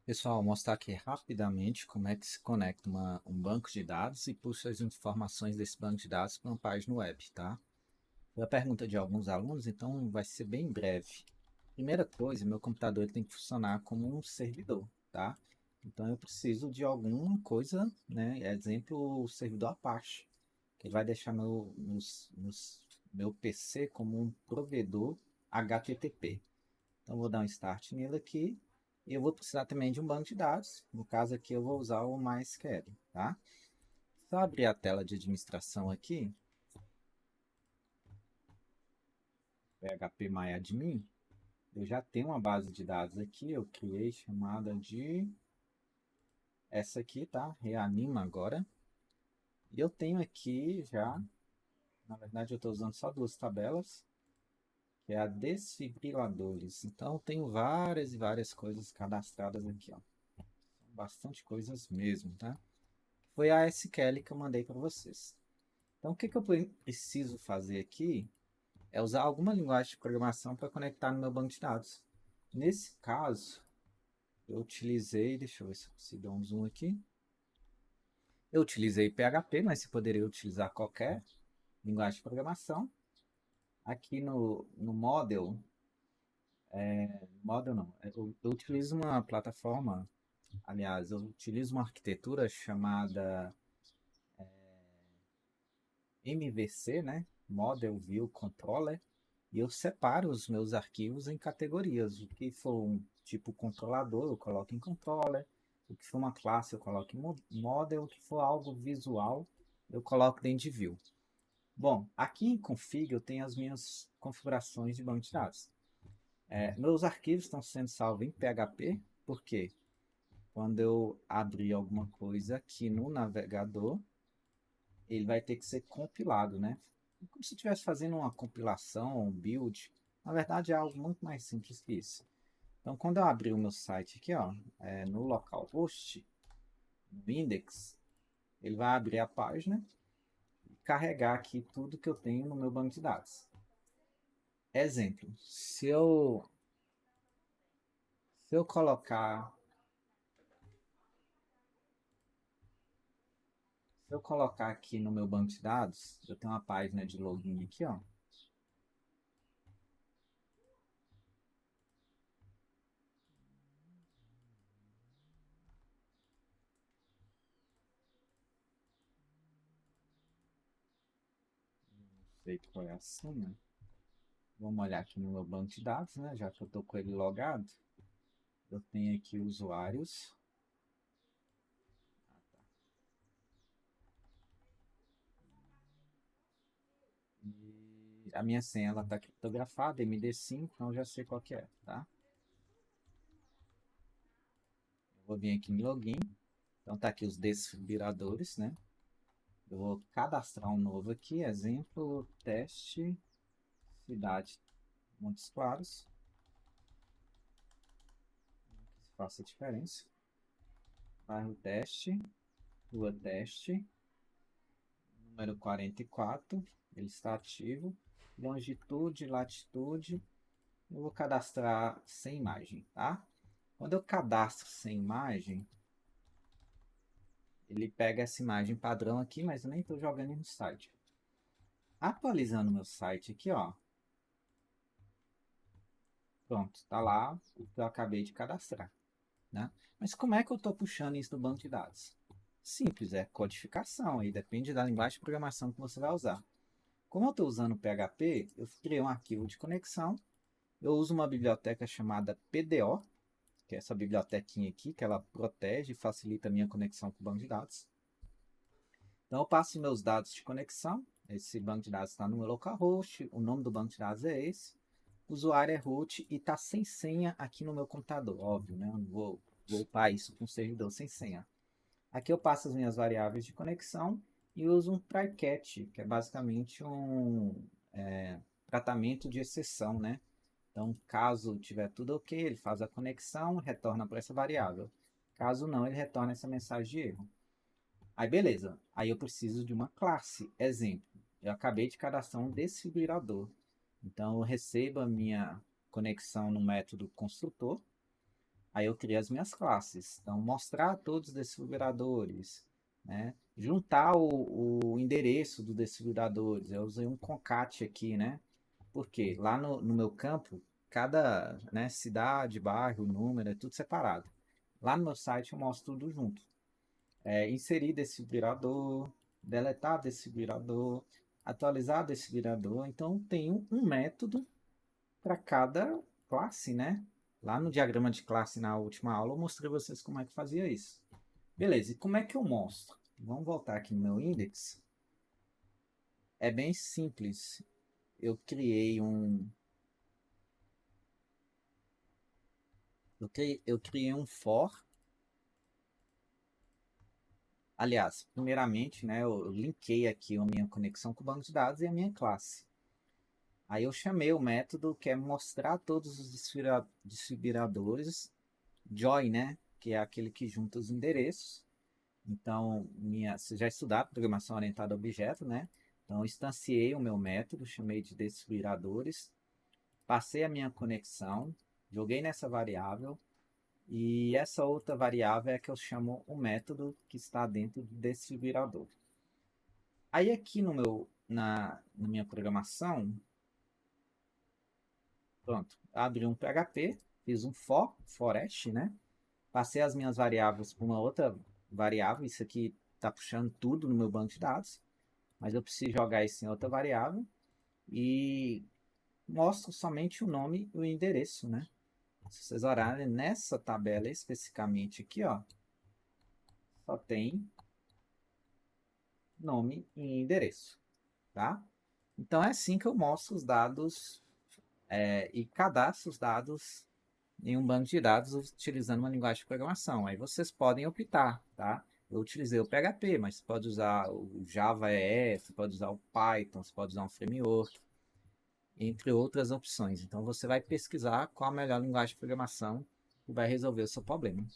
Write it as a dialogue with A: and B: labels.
A: Pessoal, vou mostrar aqui rapidamente como é que se conecta um banco de dados e puxa as informações desse banco de dados para uma página web, tá? Foi a pergunta de alguns alunos, então vai ser bem breve. Primeira coisa, meu computador ele tem que funcionar como um servidor, tá? Então eu preciso de alguma coisa, né? Exemplo, o servidor Apache, que ele vai deixar meu PC como um provedor HTTP. Então, vou dar um start nele aqui. E eu vou precisar também de um banco de dados. No caso aqui, eu vou usar o MySQL, tá? Se eu abrir a tela de administração aqui, phpMyAdmin, eu já tenho uma base de dados aqui. Eu criei chamada de essa aqui, tá? Reanima agora. E eu tenho aqui já, na verdade, eu estou usando só duas tabelas, que é a desfibriladores. Então, eu tenho várias e várias coisas cadastradas aqui, ó. São bastante coisas mesmo, tá? Foi a SQL que eu mandei para vocês. Então, o que, que eu preciso fazer aqui é usar alguma linguagem de programação para conectar no meu banco de dados. Nesse caso, eu utilizei, deixa eu ver se eu consigo dar um zoom aqui. Eu utilizei PHP, mas você poderia utilizar qualquer linguagem de programação. Aqui no Model não, eu utilizo uma plataforma, aliás, eu utilizo uma arquitetura chamada MVC, né? Model View Controller, e eu separo os meus arquivos em categorias. O que for um tipo controlador, eu coloco em controller. O que for uma classe, eu coloco em model. O que for algo visual, eu coloco dentro de view. Bom, aqui em config eu tenho as minhas configurações de banco de dados. Meus arquivos estão sendo salvos em PHP, porque quando eu abrir alguma coisa aqui no navegador, ele vai ter que ser compilado, né? Como se estivesse fazendo uma compilação, um build. Na verdade, é algo muito mais simples que isso. Então, quando eu abrir o meu site aqui, ó, no localhost, no index, ele vai abrir a página e carregar aqui tudo que eu tenho no meu banco de dados. Exemplo, se eu colocar, se eu colocar aqui no meu banco de dados, eu tenho uma página de login aqui, ó. Não sei qual é a senha. Vamos olhar aqui no meu banco de dados, né? Já que eu estou com ele logado. Eu tenho aqui usuários. E a minha senha ela está criptografada, MD5, então eu já sei qual que é, tá? Eu vou vir aqui em login. Então tá aqui os desfibriladores, né? Eu vou cadastrar um novo aqui, exemplo, teste, cidade Montes Claros. Que faça diferença. Bairro teste, rua teste, número 44, ele está ativo. Longitude, latitude, eu vou cadastrar sem imagem, tá? Quando eu cadastro sem imagem, ele pega essa imagem padrão aqui, mas eu nem estou jogando no site. Atualizando meu site aqui, ó. Pronto, tá lá o que eu acabei de cadastrar, né? Mas como é que eu estou puxando isso do banco de dados? Simples, é codificação, aí depende da linguagem de programação que você vai usar. Como eu estou usando PHP, eu criei um arquivo de conexão. Eu uso uma biblioteca chamada PDO, que é essa bibliotequinha aqui, que ela protege e facilita a minha conexão com o banco de dados. Então, eu passo meus dados de conexão. Esse banco de dados está no meu localhost, o nome do banco de dados é esse. O usuário é root e está sem senha aqui no meu computador, óbvio, né? Eu não vou upar isso com um servidor sem senha. Aqui eu passo as minhas variáveis de conexão e uso um try-catch, que é basicamente um tratamento de exceção, né? Então, caso tiver tudo ok, ele faz a conexão, retorna para essa variável. Caso não, ele retorna essa mensagem de erro. Aí, beleza. Aí eu preciso de uma classe. Exemplo, eu acabei de cadastrar um desfibrilador. Então, eu recebo a minha conexão no método construtor. Aí eu criei as minhas classes. Então, mostrar todos os desfibriladores, né? Juntar o endereço dos desfibriladores. Eu usei um concat aqui, né? Porque lá no meu campo, cada, né, cidade, bairro, número, é tudo separado. Lá no meu site eu mostro tudo junto. Inserir desfibrilador, deletar desfibrilador, atualizar desfibrilador. Então tem um método para cada classe, né? Lá no diagrama de classe na última aula eu mostrei vocês como é que fazia isso. Beleza, e como é que eu mostro? Vamos voltar aqui no meu index. É bem simples. Eu criei um. Eu criei um for. Aliás, primeiramente, né, eu linkei aqui a minha conexão com o banco de dados e a minha classe. Aí eu chamei o método que é mostrar todos os desfibriladores, join, né, que é aquele que junta os endereços. Então, você já estudaram programação orientada a objeto, né? Então, eu instanciei o meu método, chamei de desfibriladores, passei a minha conexão, joguei nessa variável, e essa outra variável é que eu chamo o método que está dentro do desfibrilador. Aí aqui na minha programação, pronto, abri um PHP, fiz um forest, né? Passei as minhas variáveis para uma outra variável, isso aqui está puxando tudo no meu banco de dados, mas eu preciso jogar isso em outra variável e mostro somente o nome e o endereço, né? Se vocês olharem nessa tabela especificamente aqui, ó, só tem nome e endereço, tá? Então é assim que eu mostro os dados e cadastro os dados em um banco de dados utilizando uma linguagem de programação. Aí vocês podem optar, tá? Eu utilizei o PHP, mas você pode usar o Java EE, você pode usar o Python, você pode usar um framework, entre outras opções. Então você vai pesquisar qual a melhor linguagem de programação que vai resolver o seu problema.